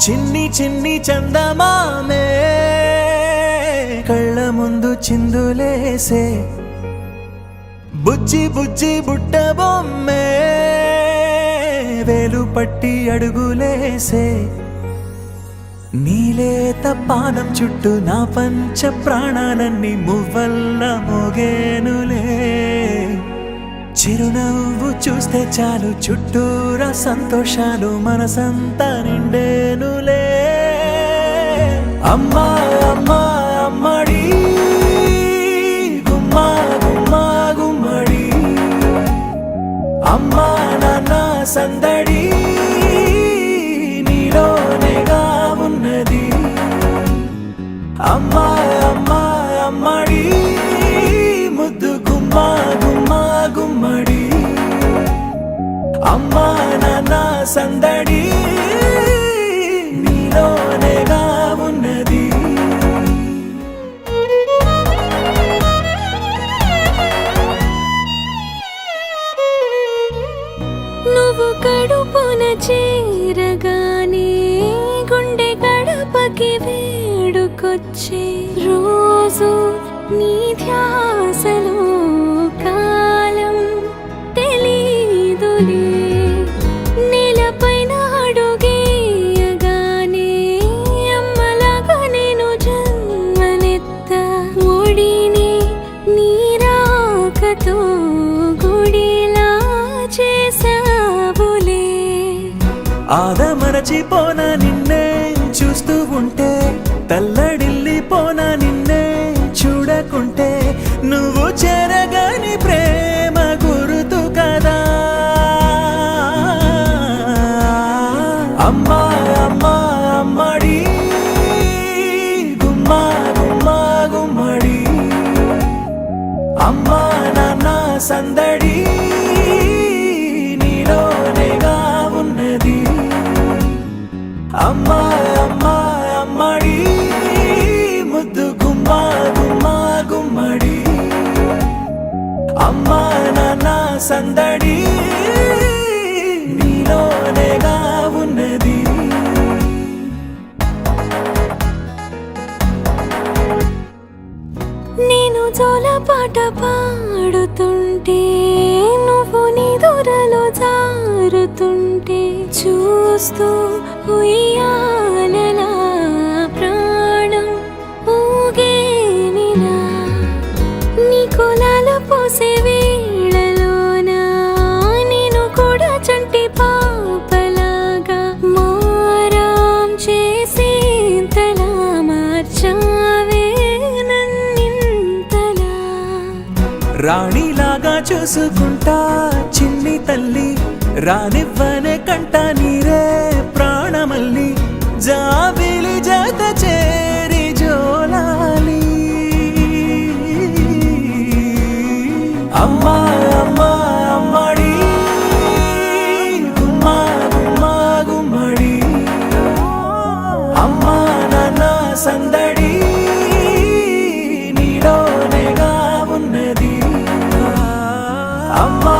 చిన్ని చిన్ని చందమామే కళ్ళ ముందు చిందులేసే బుజ్జి బుజ్జి బుట్ట బొమ్మే వేలు పట్టి అడుగులేసే నీలేత పానం చుట్టూ నా పంచ ప్రాణాలన్నీ మువ్వల్ల మోగేనులే చిరునవ్వు చూస్తే చాలు చుట్టూరా సంతోషాలు మనసంతా నిండేనులే అమ్మా అమ్మా అమ్మడి గుమ్మా గుమ్మా గుమ్మడి అమ్మా నాన్న సందడి నీలోనేగా ఉన్నది అమ్మా అమ్మా అమ్మడి ముద్దు గుమ్మా గుమ్మా గుమ్మడి అమ్మా నాన్న సందడి నీలోనేగా ఉన్నది నువ్వు కడుపున చేరగానే గుండె గడపకి వేడుకొచ్చే రోజు నీ ధ్యాసలో కాలం తెలీదులే నేలపైన అడుగేయగానే అమ్మలాగా నేను జన్మనెత్త ఒడిని నీ రాకతో గుడిలా చేసావులే ఆదమరచిపోన నిన్నే చూస్తూ ఉంటే తల్లడిల్లిపోన నిన్నే చూడకుంటే నువ్వు చెరగని ప్రేమ గురుతు కదా అమ్మా అమ్మా అమ్మడి గుమ్మా గుమ్మా గుమ్మడి అమ్మా నాన్న సందడి నీలోనేగా ఉన్నది అమ్మా అమ్మా అమ్మడి ముద్దు గుమ్మా గుమ్మా గుమ్మడి అమ్మా నాన్న సందడి నీలోనేగా ఉన్నది నేను జోలపాట పాడుతుంటే నువ్వు నీ దూరలో జారుతుంటే చూస్తూ ఉయ్యాలలా ప్రాణం ఊగేనిలా నీ కులాల పోసే వేళలోన నేను కూడా చంటి పాపలాగా మారాం చేసేంతలా మార్చావే నన్నింతలా రాణిలాగా చూసుకుంటా చిన్ని తల్లి రానివ్వనే కంట నీరే ప్రాణమల్లి జాబిలి జత చేరి జోలాలి అమ్మా అమ్మా అమ్మడి గుమ్మా గుమ్మా గుమ్మడి అమ్మా నాన్న సందడి నీలోనేగా ఉన్నది అమ్మా